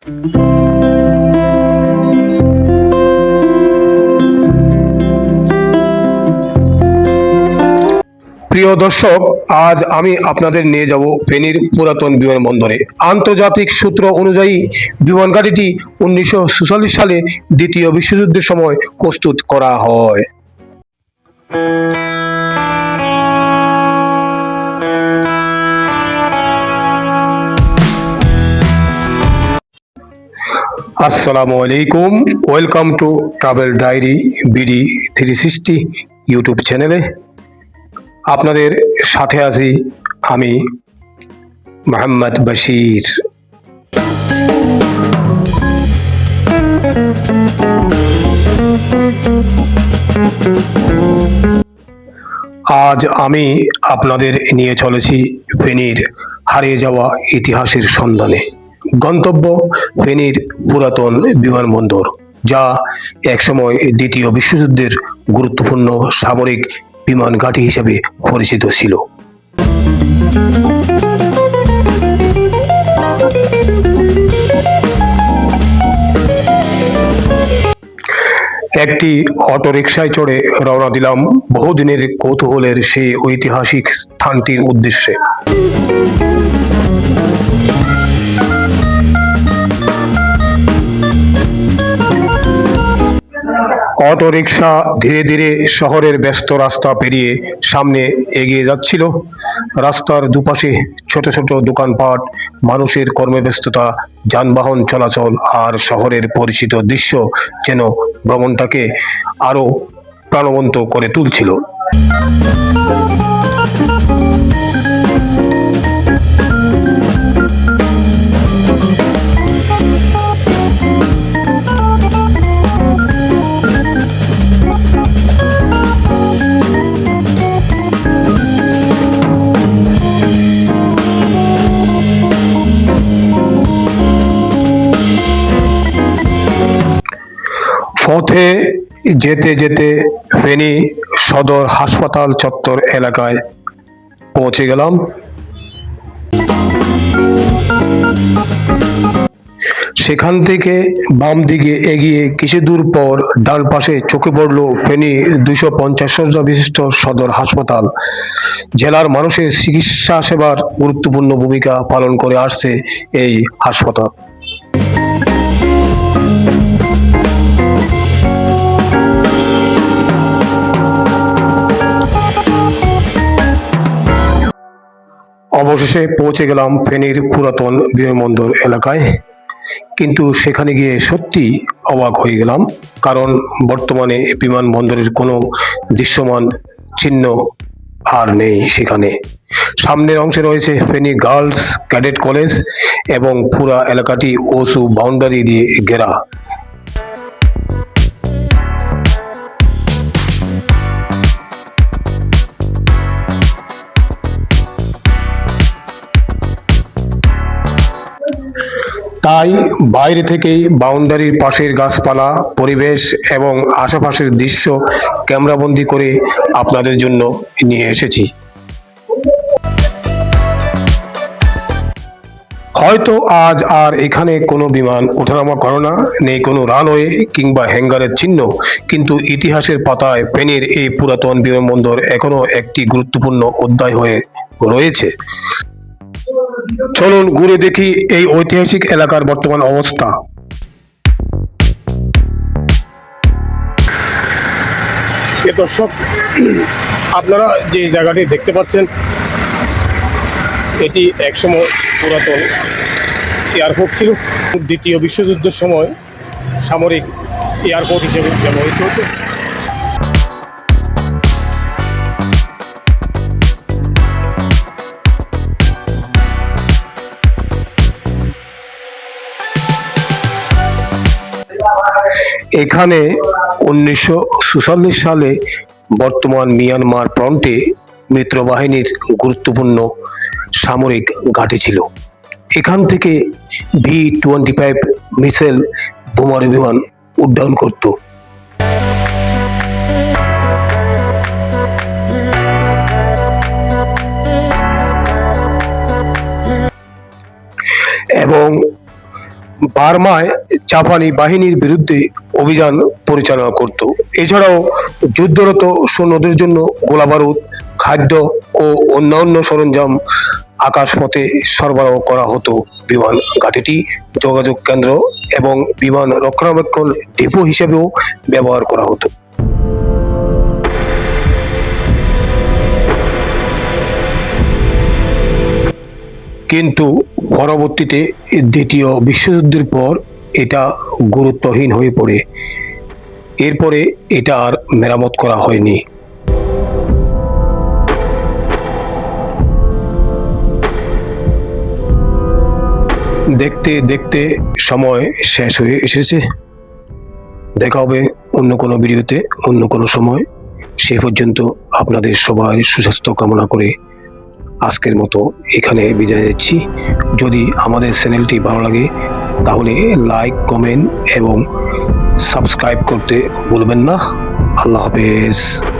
প্রিয় দর্শক, আজ আমি আপনাদের নিয়ে যাব ফেনীর পুরাতন বিমানবন্দরে। আন্তর্জাতিক সূত্র অনুযায়ী বিমান ঘাঁটিটি 1944 সালে দ্বিতীয় বিশ্বযুদ্ধের সময় প্রস্তুত করা হয়। আসসালামু আলাইকুম, welcome to travel diary BD 360 YouTube চ্যানেলে। আপনাদের সাথে আছি আমি মোহাম্মদ বশির। আজ আমি আপনাদের নিয়ে চলেছি ফেনীর হারিয়ে যাওয়া ইতিহাসের সন্ধানে। গন্তব্য ফেনীর পুরাতন বিমানবন্দর, যা একসময় দ্বিতীয় বিশ্বযুদ্ধের গুরুত্বপূর্ণ সামরিক বিমান ঘাঁটি হিসেবে পরিচিত ছিল। একটি অটোরিকশায় চড়ে রওনা দিলাম বহুদিনের কৌতূহলের সেই ঐতিহাসিক স্থানটির উদ্দেশ্যে। অটোরিকশা ধীরে ধীরে শহরের ব্যস্ত রাস্তা পেরিয়ে সামনে এগিয়ে যাচ্ছিল। রাস্তার দুপাশে ছোট ছোট দোকানপাট, মানুষের কর্মব্যস্ততা, যানবাহন চলাচল আর শহরের পরিচিত দৃশ্য যেন ভ্রমণটাকে আরো প্রাণবন্ত করে তুলছিল। পথে যেতে যেতে ফেনী সদর হাসপাতাল চত্বর এলাকায় পৌঁছে গেলাম। সেখান থেকে বাম দিকে এগিয়ে কিছু দূর পর ডান পাশে চোখে পড়ল ফেনী 250 শয্যা বিশিষ্ট সদর হাসপাতাল। জেলার মানুষের চিকিৎসা সেবার গুরুত্বপূর্ণ ভূমিকা পালন করে আসছে এই হাসপাতাল। অবশেষে পৌঁছে গেলাম ফেনীর পুরাতন বিমানবন্দর এলাকায়। কিন্তু সেখানে গিয়ে সত্যি অবাক হয়ে গেলাম, কারণ বর্তমানে বিমানবন্দরের কোনো দৃশ্যমান চিহ্ন আর নেই সেখানে। সামনের অংশে রয়েছে ফেনী গার্লস ক্যাডেট কলেজ এবং পুরা এলাকাটি উঁচু বাউন্ডারি দিয়ে ঘেরা। তাই বাইরে থেকেই বাউন্ডারির পাশের গাছপালা, পরিবেশ এবং আশেপাশের দৃশ্য ক্যামেরাবন্দি করে আপনাদের জন্য নিয়ে এসেছি। হয়তো আজ আর এখানে কোনো বিমান ওঠানামা করে না, নেই কোনো রানওয়ে কিংবা হ্যাঙ্গারের চিহ্ন, কিন্তু ইতিহাসের পাতায় ফেনীর এই পুরাতন বিমানবন্দর এখনো একটি গুরুত্বপূর্ণ অধ্যায় হয়ে রয়েছে। চলুন ঘুরে দেখি এই ঐতিহাসিক এলাকার বর্তমান অবস্থা। দর্শক, আপনারা যে জায়গাটি দেখতে পাচ্ছেন, এটি একসময় পুরাতন এয়ারপোর্ট ছিল। দ্বিতীয় বিশ্বযুদ্ধের সময় সামরিক এয়ারপোর্ট হিসেবে ব্যবহৃত হতো। এখানে 1944 সালে বর্তমান মিয়ানমার প্রান্তে মিত্রবাহিনীর গুরুত্বপূর্ণ সামরিক ঘাঁটি ছিল। এখান থেকে V-25 মিসাইল বোমারু বিমান উড্ডয়ন করত। এবং বার্মায় জাপানি বাহিনীর বিরুদ্ধে অভিযান পরিচালনা করত। এছাড়াও যুদ্ধরত সৈন্যদের জন্য গোলাবারুদ, খাদ্য ও অন্যান্য সরঞ্জাম আকাশপথে সরবরাহ করা হতো। বিমান ঘাঁটিটি যোগাযোগ কেন্দ্র এবং বিমান রক্ষণাবেক্ষণ ডিপো হিসেবেও ব্যবহার করা হতো। কিন্তু পরবর্তীতে দ্বিতীয় বিশ্বযুদ্ধের পর এটা গুরুত্বহীন হয়ে পড়ে। এরপরে এটা আর মেরামত করা হয়নি। দেখতে দেখতে সময় শেষ হয়ে এসেছে। দেখা হবে অন্য কোনো ভিডিওতে, অন্য কোনো সময়। সে পর্যন্ত আপনাদের সবার সুস্বাস্থ্য কামনা করে আজকের মতো এখানে বিদায় নিচ্ছি। যদি আমাদের চ্যানেলটি ভালো লাগে তাহলে লাইক, কমেন্ট এবং সাবস্ক্রাইব করতে ভুলবেন না। আল্লাহ হাফেজ।